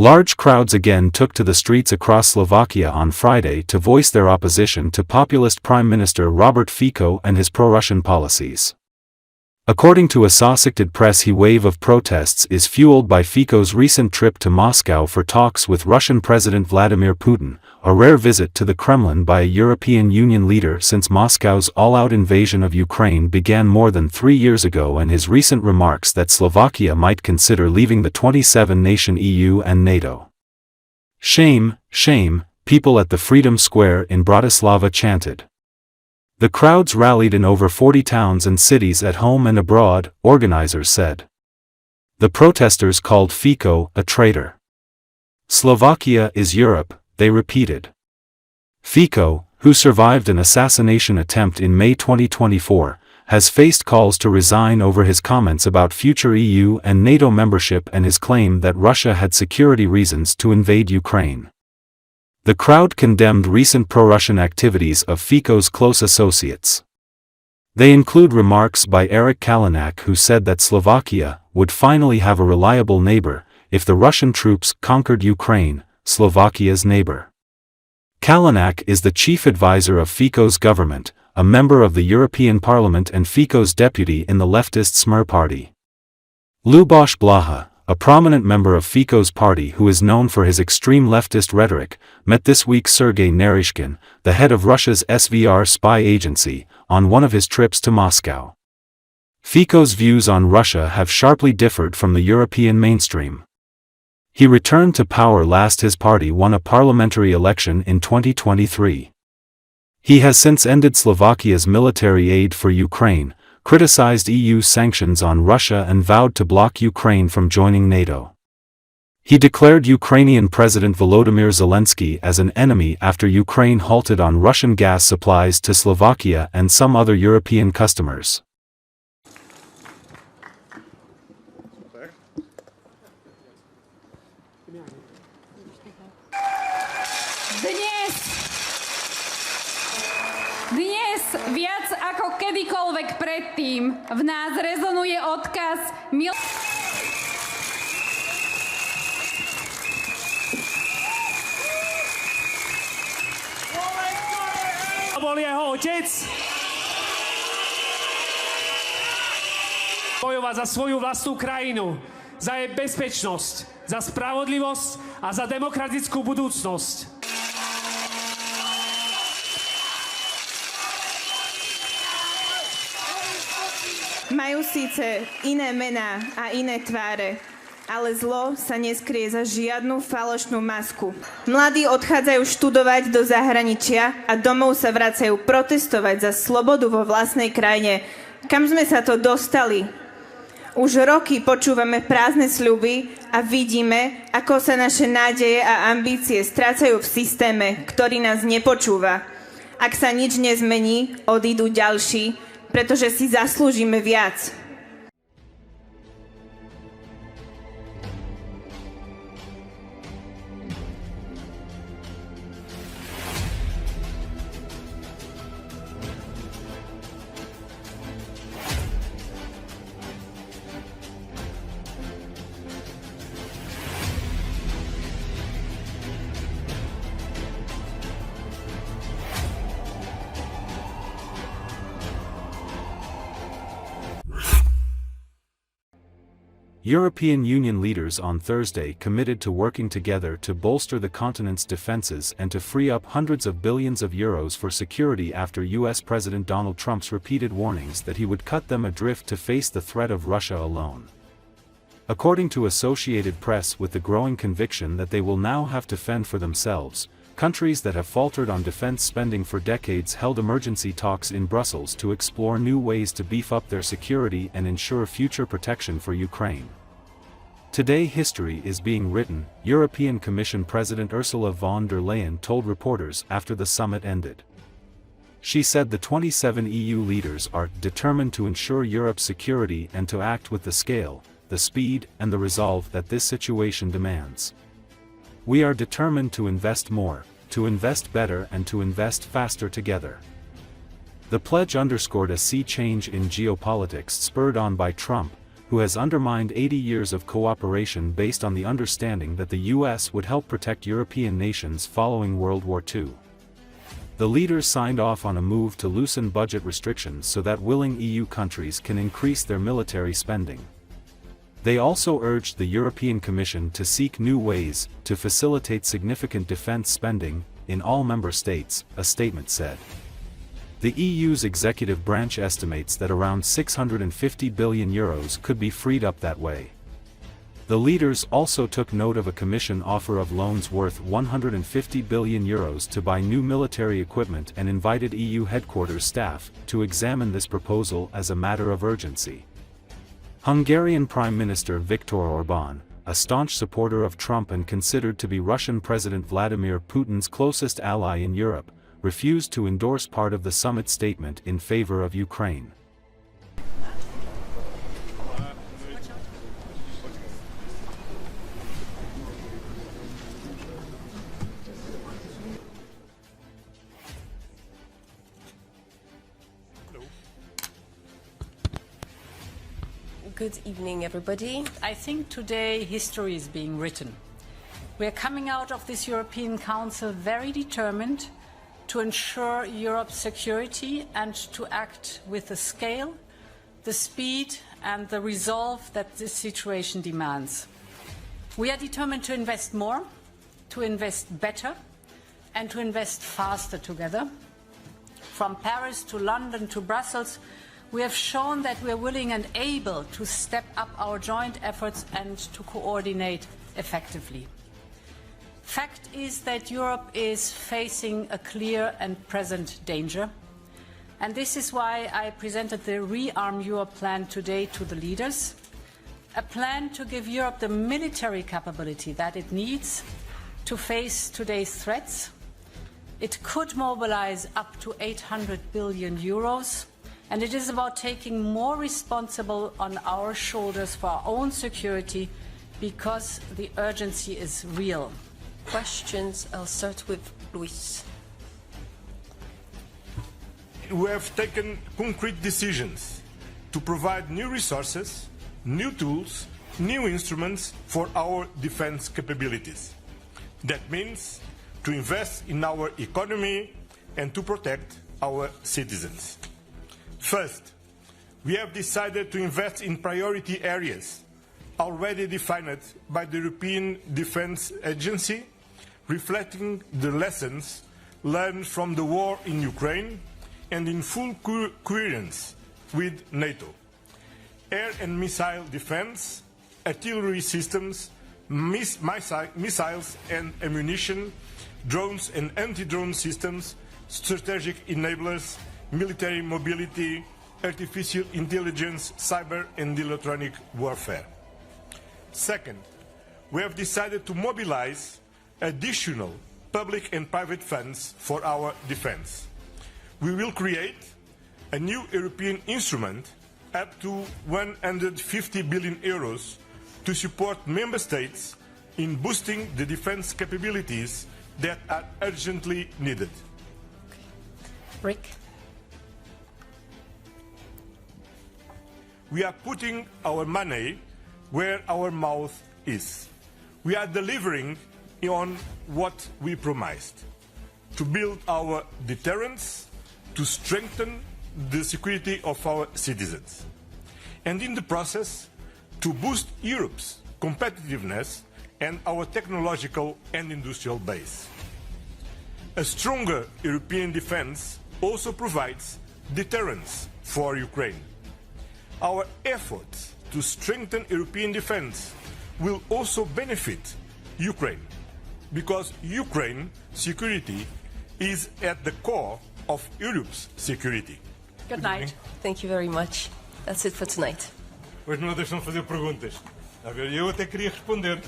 Large crowds again took to the streets across Slovakia on Friday to voice their opposition to populist Prime Minister Robert Fico and his pro-Russian policies. According to Associated Press, the wave of protests is fueled by Fico's recent trip to Moscow for talks with Russian President Vladimir Putin, a rare visit to the Kremlin by a European Union leader since Moscow's all-out invasion of Ukraine began more than 3 years ago, and his recent remarks that Slovakia might consider leaving the 27-nation EU and NATO. "Shame, shame," people at the Freedom Square in Bratislava chanted. The crowds rallied in over 40 towns and cities at home and abroad, organizers said. The protesters called Fico a traitor. "Slovakia is Europe," they repeated. Fico, who survived an assassination attempt in May 2024, has faced calls to resign over his comments about future EU and NATO membership and his claim that Russia had security reasons to invade Ukraine. The crowd condemned recent pro-Russian activities of Fico's close associates. They include remarks by Eric Kalinak, who said that Slovakia would finally have a reliable neighbor if the Russian troops conquered Ukraine, Slovakia's neighbor. Kalinak is the chief advisor of Fico's government, a member of the European Parliament and Fico's deputy in the leftist Smer party. Luboš Blaha, a prominent member of Fico's party who is known for his extreme leftist rhetoric, met this week Sergei Naryshkin, the head of Russia's SVR spy agency, on one of his trips to Moscow. Fico's views on Russia have sharply differed from the European mainstream. He returned to power last his party won a parliamentary election in 2023. He has since ended Slovakia's military aid for Ukraine, criticized EU sanctions on Russia and vowed to block Ukraine from joining NATO. He declared Ukrainian President Volodymyr Zelensky as an enemy after Ukraine halted on Russian gas supplies to Slovakia and some other European customers. Dnes viac ako kedykoľvek predtým v nás rezonuje odkaz bol jeho otec bojovať za svoju vlastnú krajinu, za jej bezpečnosť, za spravodlivosť a za demokratickú budúcnosť. Majú síce iné mená a iné tváre, ale zlo sa neskrie za žiadnu falošnú masku. Mladí odchádzajú študovať do zahraničia a domov sa vracajú protestovať za slobodu vo vlastnej krajine. Kam sme sa to dostali? Už roky počúvame prázdne sľuby a vidíme, ako sa naše nádeje a ambície strácajú v systéme, ktorý nás nepočúva. Ak sa nič nezmení, odídu ďalší, pretože si zaslúžime viac. European Union leaders on Thursday committed to working together to bolster the continent's defenses and to free up hundreds of billions of euros for security after US President Donald Trump's repeated warnings that he would cut them adrift to face the threat of Russia alone. According to Associated Press, with the growing conviction that they will now have to fend for themselves, countries that have faltered on defense spending for decades held emergency talks in Brussels to explore new ways to beef up their security and ensure future protection for Ukraine. Today history is being written, European Commission President Ursula von der Leyen told reporters after the summit ended. She said the 27 EU leaders are determined to ensure Europe's security and to act with the scale, the speed, and the resolve that this situation demands. We are determined to invest more, to invest better, and to invest faster together. The pledge underscored a sea change in geopolitics spurred on by Trump, who has undermined 80 years of cooperation based on the understanding that the US would help protect European nations following World War II. The leaders signed off on a move to loosen budget restrictions so that willing EU countries can increase their military spending. They also urged the European Commission to seek new ways to facilitate significant defense spending in all member states, a statement said. The EU's executive branch estimates that around €650 billion could be freed up that way. The leaders also took note of a Commission offer of loans worth €150 billion to buy new military equipment and invited EU headquarters staff to examine this proposal as a matter of urgency. Hungarian Prime Minister Viktor Orbán, a staunch supporter of Trump and considered to be Russian President Vladimir Putin's closest ally in Europe, refused to endorse part of the summit statement in favor of Ukraine. Good evening, everybody. I think today history is being written. We are coming out of this European Council very determined to ensure Europe's security and to act with the scale, the speed and the resolve that this situation demands. We are determined to invest more, to invest better and to invest faster together. From Paris to London to Brussels, we have shown that we are willing and able to step up our joint efforts and to coordinate effectively. Fact is that Europe is facing a clear and present danger, and this is why I presented the Rearm Europe plan today to the leaders, a plan to give Europe the military capability that it needs to face today's threats. It could mobilize up to €800 billion, and it is about taking more responsibility on our shoulders for our own security because the urgency is real. Questions? I'll start with Luis. We have taken concrete decisions to provide new resources, new tools, new instruments for our defense capabilities. That means to invest in our economy and to protect our citizens. First, we have decided to invest in priority areas already defined by the European Defence Agency, reflecting the lessons learned from the war in Ukraine and in full coherence with NATO. Air and missile defense, artillery systems, missiles and ammunition, drones and anti-drone systems, strategic enablers, military mobility, artificial intelligence, cyber and electronic warfare. Second, we have decided to mobilize additional public and private funds for our defense. We will create a new European instrument up to €150 billion to support member states in boosting the defense capabilities that are urgently needed. Rick. We are putting our money where our mouth is. We are delivering on what we promised: to build our deterrence, to strengthen the security of our citizens, and in the process to boost Europe's competitiveness and our technological and industrial base. A stronger European defense also provides deterrence for Ukraine. Our efforts to strengthen European defense will also benefit Ukraine, because Ukraine's security is at the core of Europe's security. Good night. Thank you very much. That's it for tonight. Pois não deixam fazer perguntas. A ver, eu até queria responder.